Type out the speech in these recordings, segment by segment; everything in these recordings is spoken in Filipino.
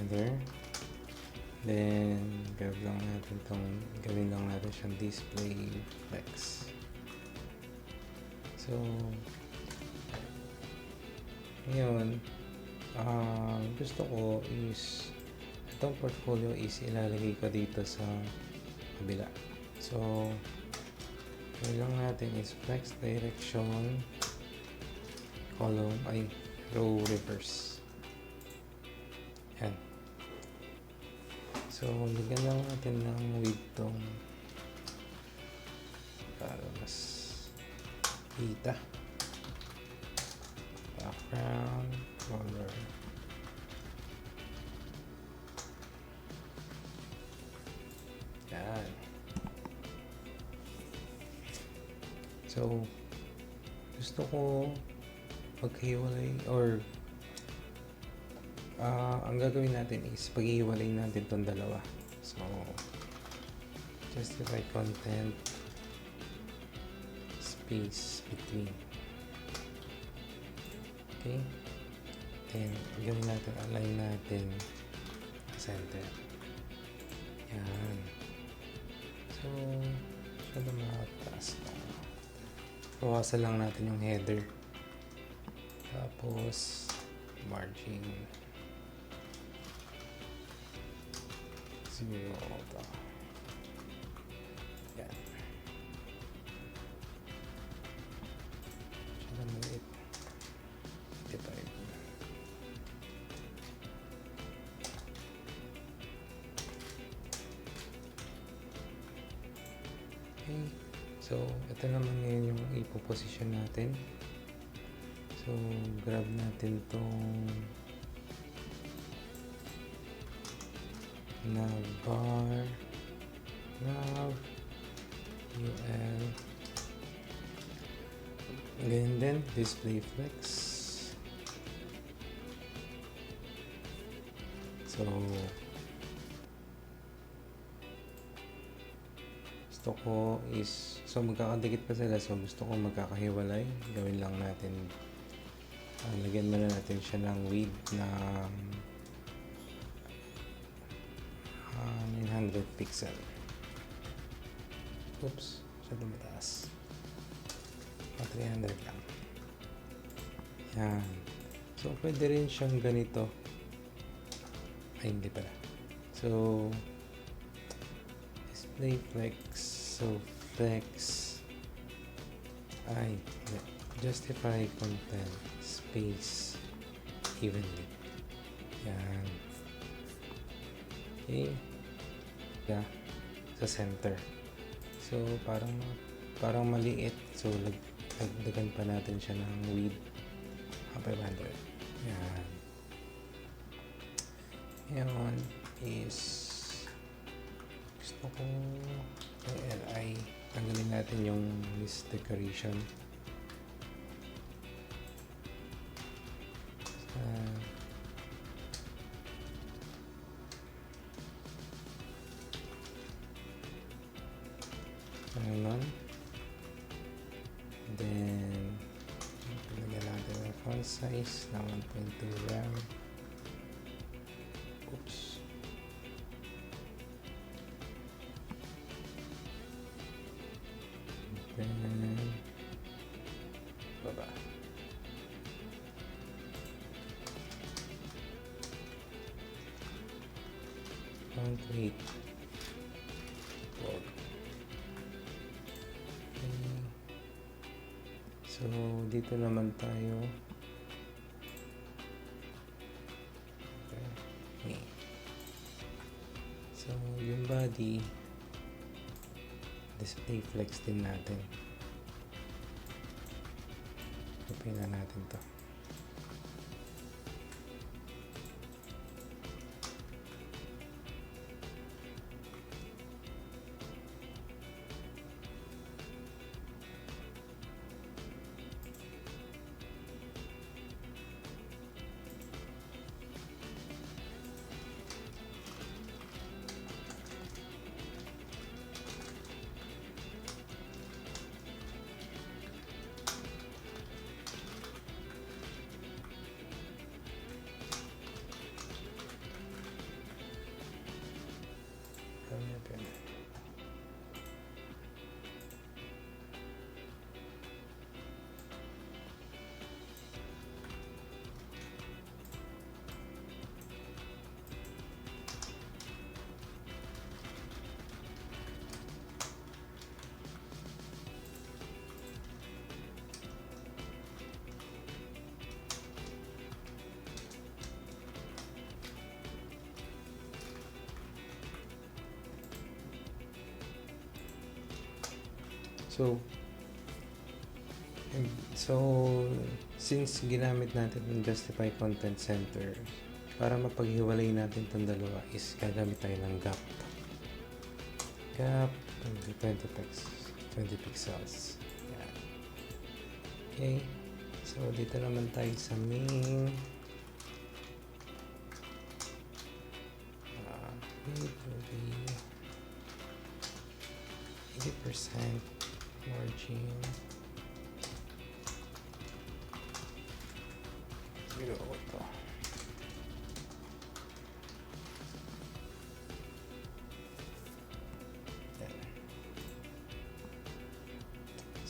header. Then, gawin lang natin siyang display flex. So, ngayon, gusto ko is itong portfolio is ilalagay ko dito sa kabila. So, gawin lang natin is flex direction column ay row reverse. Yan. So, bigyan lang natin ng width tong para mas kita. Background color. Yan. So, gusto ko paghiwalay or ang gagawin natin is paghiwalay natin itong dalawa. So, justify content space between. Okay? Then, gawin natin, align natin center. Yan. So, siya na mataas na. Bawasan lang natin yung header. Tapos, margin 0 ito. Yan. Siya na maliit. 55. Okay. So, ito naman ngayon yung ipoposition natin. So, grab natin tong navbar nav ul ganyan din display flex. So, gusto ko is magkakadikit pa sila, so gusto ko magkakahiwalay. Gawin lang natin, lagyan muna natin siya ng width na 900 pixel. Oops, masyado mataas. 300 lang. Yan. So, pwede rin siyang ganito. Ay, hindi pala. So, display flex. So, flex. Ay, justify content space evenly. Yan. Okay. Yeah. Sa center. So, parang maliit. So, dagdagan pa natin siya ng width 500. Yan. Ngayon is gusto ko yung li. Tanggalin natin yung list decoration. Ngayon. Then, lagyan natin ang font size na 1.2 RAM. Oops. Then, baba. Font weight. So, dito naman tayo. Okay. So, yung body, display flex din natin. Copy na natin to. So, since ginamit natin yung Justify Content Center, para mapaghiwalay natin itong dalawa is gagamit tayo ng gap. Gap, 20 pixels. Yan. Okay. So, dito naman tayo sa main. It will be 80% margin. Zero ito.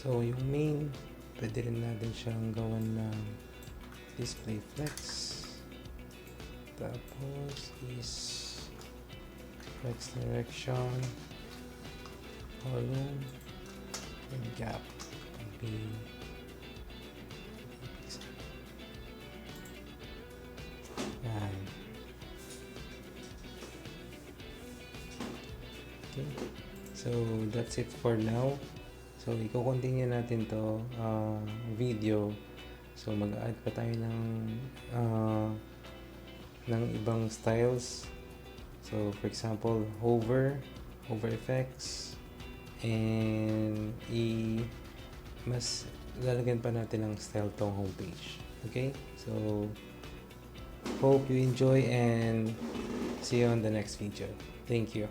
So, yung main, pwede rin natin siyang gawan ng display flex. Tapos is flex direction, column, and gap will be yan. Okay, so that's it for now. So i-continue natin to video. So mag-add pa tayo ng ibang styles. So for example, hover effects, and mas lalagyan pa natin ng style tong homepage. Okay? So hope you enjoy and see you on the next video. Thank you.